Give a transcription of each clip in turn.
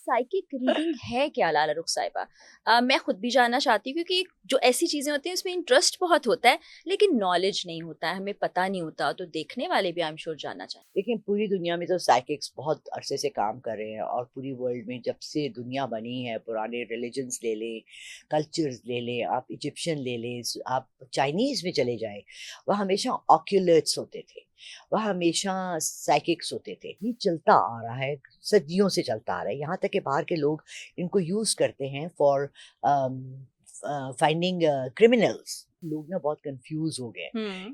Psychic reading है क्या लाला रुख साहिबा? मैं खुद भी जानना चाहती हूँ क्योंकि जो ऐसी चीज़ें होती हैं उसमें इंटरेस्ट बहुत होता है लेकिन नॉलेज नहीं होता है, हमें पता नहीं होता, तो देखने वाले भी आई एम श्योर जानना चाहें। देखिए, पूरी दुनिया में तो साइकिक्स बहुत अरसे से काम कर रहे हैं और पूरी वर्ल्ड में जब से दुनिया बनी है, पुराने रिलीजन्स ले लें, कल्चर्स ले लें, आप इजिप्शियन ले लें, आप चाइनीज़ में चले जाएं, वह हमेशा ऑक्यूलर्ट्स होते थे, वह हमेशा साइकिक्स होते थे। ये चलता आ रहा है, सदियों से चलता आ रहा है, यहाँ तक कि बाहर के लोग इनको यूज़ करते हैं फॉर फाइंडिंग क्रिमिनल्स। लोग ना बहुत कंफ्यूज हो गए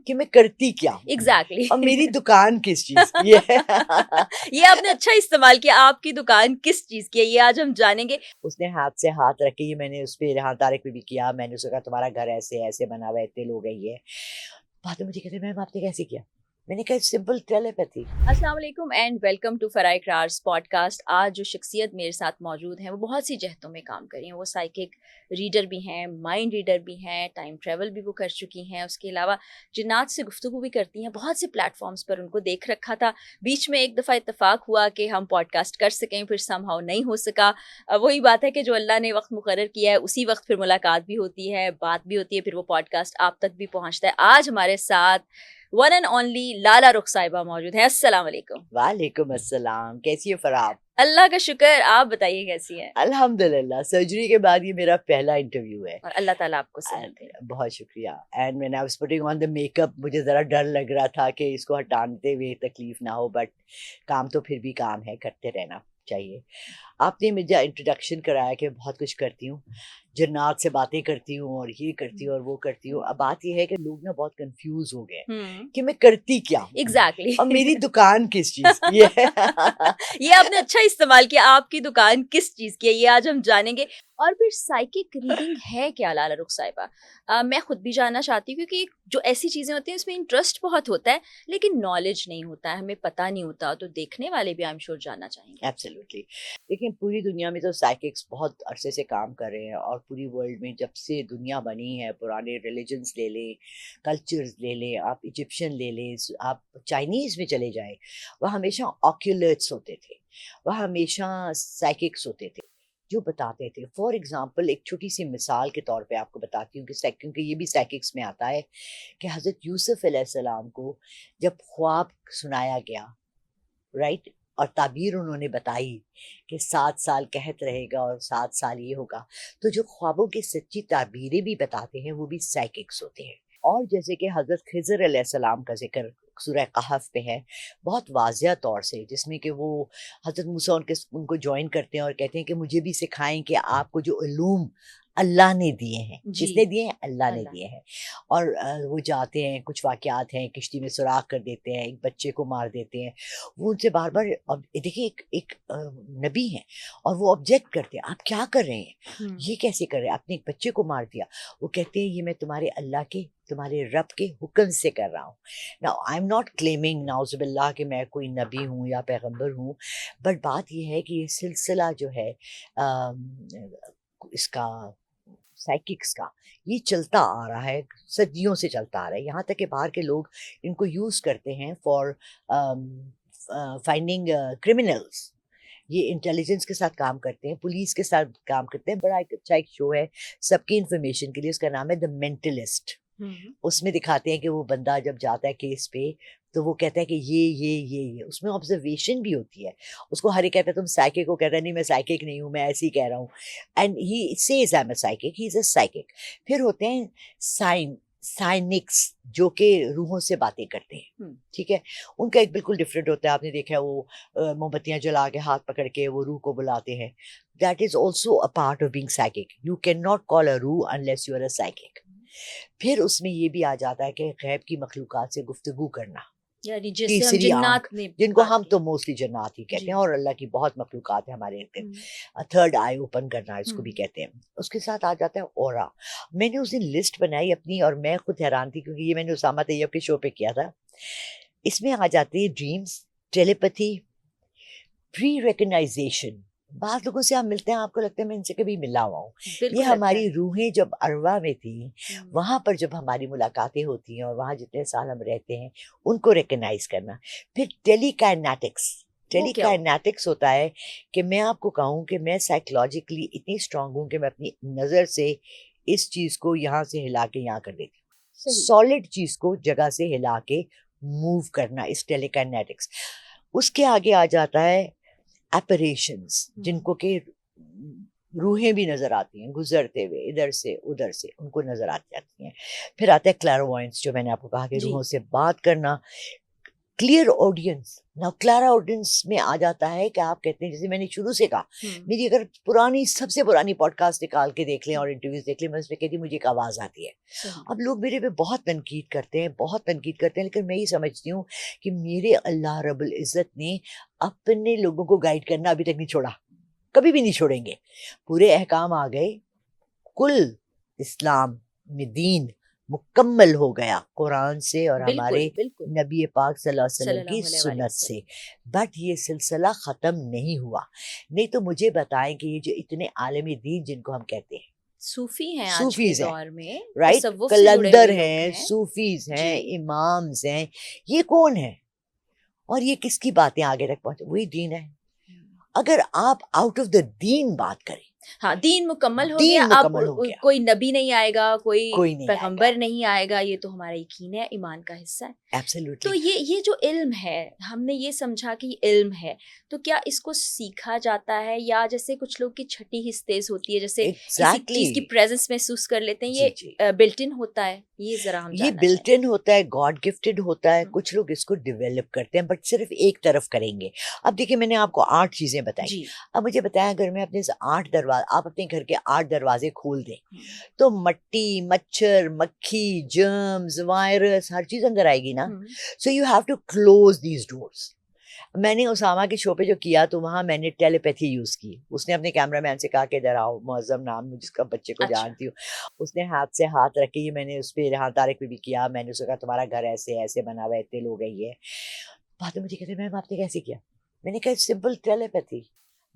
कि मैं करती क्या हूँ एग्जैक्टली और मेरी दुकान किस चीज की है। ये आपने अच्छा इस्तेमाल किया। आपकी दुकान किस चीज की है ये आज हम जानेंगे। उसने हाथ से हाथ रख के, ये मैंने उस पर हाथ तारिक पे भी किया, मैंने उसको कहा तुम्हारा घर ऐसे ऐसे बना हुआ है, इतने लोग हैं ये। बाद में मुझे कहते मैम आपने कैसे किया? मैंने कहा सिंपल टेलीपैथी। अस्सलाम वालेकुम एंड वेलकम टू फराई क्रार्स पॉडकास्ट। आज जो शख्सियत मेरे साथ मौजूद हैं वो बहुत सी जहतों में काम करी हैं। वो साइकिक रीडर भी हैं, माइंड रीडर भी हैं, टाइम ट्रैवल भी वो कर चुकी हैं, उसके अलावा जिन्नात से गुफ्तगू भी करती हैं। बहुत से प्लेटफॉर्म्स पर उनको देख रखा था। बीच में एक दफ़ा इत्तेफाक हुआ कि हम पॉडकास्ट कर सकें, फिर समहाउ नहीं हो सका। वही बात है कि जो अल्लाह ने वक्त मुकर्रर किया है उसी वक्त फिर मुलाकात भी होती है, बात भी होती है, फिर वो पॉडकास्ट आप तक भी पहुँचता है। आज हमारे साथ वन एंड ओनली लाला रुख साहिबा मौजूद है। अस्सलाम वालेकुम। वालेकुम अस्सलाम, कैसी है फराब? अल्लाह का शुक्र, आप बताइए कैसी है? अल्हम्दुलिल्लाह, सर्जरी के बाद ये मेरा पहला इंटरव्यू है। और अल्लाह ताला आपको सेहत दे। बहुत शुक्रिया। And when I was putting on the makeup, मुझे ज़रा डर लग रहा था कि इसको हटाते हुए तकलीफ ना हो, बट काम तो फिर भी काम है, करते रहना चाहिए। आपने मुझे इंट्रोडक्शन कराया कि बहुत कुछ करती हूँ, जन्नात से बातें करती हूँ और ये करती हूँ और वो करती हूँ। अब बात ये है कि लोग ना बहुत कंफ्यूज हो गए कि मैं करती क्या हूँ एग्जैक्टली और मेरी दुकान किस चीज़ की है। ये आपने अच्छा इस्तेमाल किया। आपकी दुकान किस चीज की है ये आज हम जानेंगे। और फिर साइकिक रीडिंग है क्या लाला रुख साहिबा? मैं खुद भी जानना चाहती हूँ क्योंकि जो ऐसी चीजें होती हैं उसमें इंटरेस्ट बहुत होता है लेकिन नॉलेज नहीं होता है, हमें पता नहीं होता, तो देखने वाले भी आई एम श्योर जानना चाहेंगे। एब्सोल्युटली। देखिए, पूरी दुनिया में तो साइकिक्स बहुत अरसे से काम कर रहे हैं और पूरी वर्ल्ड में जब से दुनिया बनी है, पुराने रिलीजन्स ले लें, कल्चर्स ले लें, आप इजिप्शियन ले लें, आप चाइनीज़ में चले जाएं, वह हमेशा ऑक्यूलर्ट्स होते थे, वह हमेशा साइकिक्स होते थे जो बताते थे। फॉर एग्जाम्पल, एक छोटी सी मिसाल के तौर पे आपको बताती हूँ कि क्योंकि ये भी साइकिक्स में आता है कि हज़रत यूसुफ अलैहिस्सलाम को जब ख्वाब सुनाया गया, राइट, और ताबीर उन्होंने बताई कि 7 साल कहत रहेगा और 7 साल ये होगा, तो जो ख्वाबों की सच्ची ताबीरें भी बताते हैं वो भी साइकिक्स होते हैं। और जैसे कि हज़रत खिज़र अलैहिस्सलाम का जिक्र सूरह कहफ पे है बहुत वाज़िया तौर से, जिसमें कि वो हज़रत मूसा उनको ज्वाइन करते हैं और कहते हैं कि मुझे भी सिखाएं कि आपको जो इल्म अल्लाह ने दिए हैं, जी, किसने दिए हैं? अल्लाह ने अल्लाह। दिए हैं। और वो जाते हैं, कुछ वाक़यात हैं, किश्ती में सुराख कर देते हैं, एक बच्चे को मार देते हैं। वो उनसे बार-बार, अब देखिए एक नबी हैं और वो ऑब्जेक्ट करते हैं, आप क्या कर रहे हैं? ये कैसे कर रहे हैं? आपने एक बच्चे को मार दिया। वो कहते हैं ये मैं तुम्हारे अल्लाह के, तुम्हारे रब के हुक्म से कर रहा हूँ। Now I am not claiming नाउज़ुबिल्लाह कि मैं कोई नबी हूँ या पैगंबर हूँ, बट बात ये है कि ये सिलसिला जो है इसका साइकिक्स का, ये चलता आ रहा है, सदियों से चलता आ रहा है। यहाँ तक कि बाहर के लोग इनको यूज़ करते हैं फॉर फाइंडिंग क्रिमिनल्स। ये इंटेलिजेंस के साथ काम करते हैं, पुलिस के साथ काम करते हैं। बड़ा एक अच्छा एक शो है सबकी इंफॉर्मेशन के लिए, उसका नाम है द मेंटलिस्ट। उसमें दिखाते हैं कि वो बंदा जब जाता है केस पे, तो वो कहता है कि ये उसमें ऑब्जर्वेशन भी होती है। उसको हर एक कहता है तुम साइकिक हो, कहता है नहीं मैं साइकिक नहीं हूँ, मैं ऐसे ही कह रहा हूँ। And he says I am a psychic, he is a psychic. फिर होते हैं साइनिक्स जो कि रूहों से बातें करते हैं, ठीक है। उनका एक बिल्कुल डिफरेंट होता है, आपने देखा है वो मोमबत्तियां जला के हाथ पकड़ के वो रूह को बुलाते हैं। That is also a part of being psychic. You can not call a रूह unless you are a psychic. फिर उसमें ये भी आ जाता है कि गैब की मखलूकात से गुफ्तगू करना, यानी जिससे हम तीसरी जिन्नात आंख, में जिनको बात हम की। तो मोस्टली जन्नात ही कहते जी। हैं, और अल्लाह की बहुत मखलूकात है हमारे इर्द हम्म, गिर्द। थर्ड आई ओपन करना इसको भी हम्म, कहते हैं। उसके साथ आ जाता है ऑरा। मैंने उस दिन लिस्ट बनाई अपनी और मैं खुद हैरान थी क्योंकि ये मैंने उसामा तैयब के शो पे किया था। इसमें आ जाती है ड्रीम्स, टेलीपैथी, प्री रिकग्नाइजेशन। बाद लोगों से आप मिलते हैं, आपको लगता है मैं इनसे कभी मिला हुआ हूँ। ये बिल्कुल लगता है। हमारी रूहें जब अरवा में थी, हम्म, वहाँ पर जब हमारी मुलाकातें होती हैं और वहाँ जितने साल हम रहते हैं उनको रिकग्नाइज करना। फिर टेलीकाइनेटिक्स, ٹیلی کائنیٹکس ہوتا ہے کہ میں آپ کو کہوں کہ میں سائیکولوجیکلی اتنی اسٹرانگ ہوں کہ میں اپنی نظر سے اس چیز کو یہاں سے ہلا کے یہاں کر دیتی ہوں. سالڈ چیز کو جگہ سے ہلا کے موو کرنا اس ٹیلی کائنیٹکس. اس کے آگے آ جاتا ہے ایپریشنز, جن کو کہ روحیں بھی نظر آتی ہیں گزرتے ہوئے ادھر سے ادھر سے, ان کو نظر آتی جاتی ہیں. پھر آتا ہے کلیروائنس, جو میں نے آپ کو کہا کہ روحوں سے بات کرنا. Clear audience. نا کلیئر آڈینس میں آ جاتا ہے کہ آپ کہتے ہیں, جیسے میں نے شروع سے کہا, میری اگر پرانی سب سے پرانی پوڈ کاسٹ نکال کے دیکھ لیں اور انٹرویوز دیکھ لیں, میں اس میں کہتی ہوں مجھے ایک آواز آتی ہے. اب لوگ میرے پہ بہت تنقید کرتے ہیں, لیکن میں یہ سمجھتی ہوں کہ میرے اللہ رب العزت نے اپنے لوگوں کو گائیڈ کرنا ابھی تک نہیں چھوڑا, کبھی بھی نہیں چھوڑیں گے. پورے احکام آ گئے, کل اسلام میں دین مکمل ہو گیا قرآن سے اور ہمارے نبی پاک صلی اللہ علیہ وسلم کی سنت سے. بٹ یہ سلسلہ ختم نہیں ہوا. نہیں تو مجھے بتائیں کہ یہ جو اتنے عالمی دین جن کو ہم کہتے ہیں صوفی ہیں, صوفیز ہیں ہیں, رائٹ, کلندر ہیں, صوفیز ہیں, امامز ہیں, یہ کون ہیں اور یہ کس کی باتیں آگے تک پہنچے؟ وہی دین ہے. اگر آپ آؤٹ آف دا دین بات کریں, ہاں دین مکمل ہو گیا, اب کوئی نبی نہیں آئے گا, کوئی پیغمبر نہیں آئے گا, یہ تو ہمارا یقین ہے, ایمان کا حصہ ہے. تو یہ جو علم ہے, ہم نے یہ سمجھا کہ علم ہے, تو کیا اس کو سیکھا جاتا ہے, یا جیسے کچھ لوگ کی چھٹی حس تیز ہوتی ہے, جیسے کسی چیز کی پریزنس محسوس کر لیتے ہیں, یہ بلٹ ان ہوتا ہے؟ یہ ذرا ہم یہ بلٹ ان ہوتا ہے, گاڈ گفٹڈ ہوتا ہے. کچھ لوگ اس کو ڈیولپ کرتے ہیں, بٹ صرف ایک طرف کریں گے. اب دیکھیں, میں نے آپ کو 8 چیزیں بتائی. اب مجھے بتایا, اگر میں اپنے 8 دروازے, آپ اپنے گھر کے 8 دروازے کھول دیں تو مٹی, مچھر, مکھی, جرمز, وائرس, ہر چیز اندر آئے گی نا. So you have to close these doors. میں نے اسامہ کے شو پہ جو کیا تو وہاں میں نے ٹیلیپیتھی یوز کی. اس نے اپنے کیمرہ مین سے کہا کہ ادھر آؤ, معظم نام جس کا بچے کو جانتی ہوں, اس نے ہاتھ سے ہاتھ رکھے, یہ میں نے اس پہ ہاں طارق پہ بھی کیا. میں نے اس کو کہا تمہارا گھر ایسے ایسے بنا ہوا ہے, اتنے لوگ ہیں, یہ بات مجھے کہتے ہیں میم آپ نے کیسے کیا؟ میں نے کہا سمپل ٹیلیپیتھی.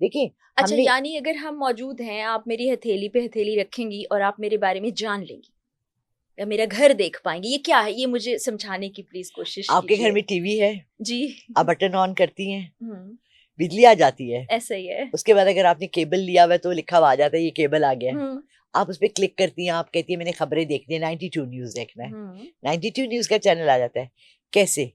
دیکھیں, اچھا, یعنی اگر ہم موجود ہیں, آپ میری ہتھیلی پہ ہتھیلی رکھیں گی اور آپ میرے بارے میں جان لیں گی, یا میرا گھر دیکھ پائیں گے, یہ کیا ہے, یہ مجھے سمجھانے کی پلیز کوشش. آپ کے گھر میں ٹی وی ہے جی, آپ بٹن آن کرتی ہیں, بجلی آ جاتی ہے, ایسا ہی ہے. اس کے بعد اگر آپ نے کیبل لیا ہوا ہے تو لکھا ہوا آ جاتا ہے یہ کیبل آ گیا. آپ اس پہ کلک کرتی ہیں, آپ کہتی ہیں میں نے خبریں دیکھنی ہے, 92 نیوز دیکھنا ہے, 92 نیوز کا چینل آ جاتا ہے. کیسے؟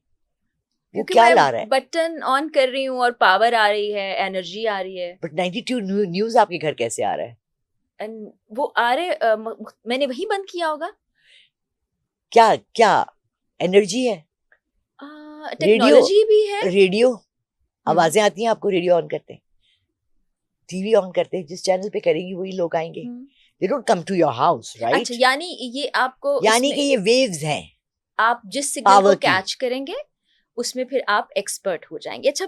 وہ کیا لا رہا ہے؟ بٹن آن کر رہی ہوں اور پاور آ رہی ہے, انرجی آ رہی ہے. بٹ 92 نیوز آپ کے گھر کیسے آ رہا ہے؟ وہ آ رہے, میں نے وہی بند کیا ہوگا. کیا انرجی ہے, ٹیکنالوجی بھی ہے. ریڈیو آوازیں آتی ہیں آپ کو, ریڈیو آن کرتے ہیں, ٹی وی آن کرتے ہیں, جس چینل پہ کریں گی وہی لوگ آئیں گے. They don't come to your house, right? اچھا, یعنی یہ آپ کو, یعنی کہ یہ ویوز ہیں, آپ جس سگنل کو کیچ کریں گے اس میں پھر آپ ایکسپرٹ ہو جائیں گے. اچھا,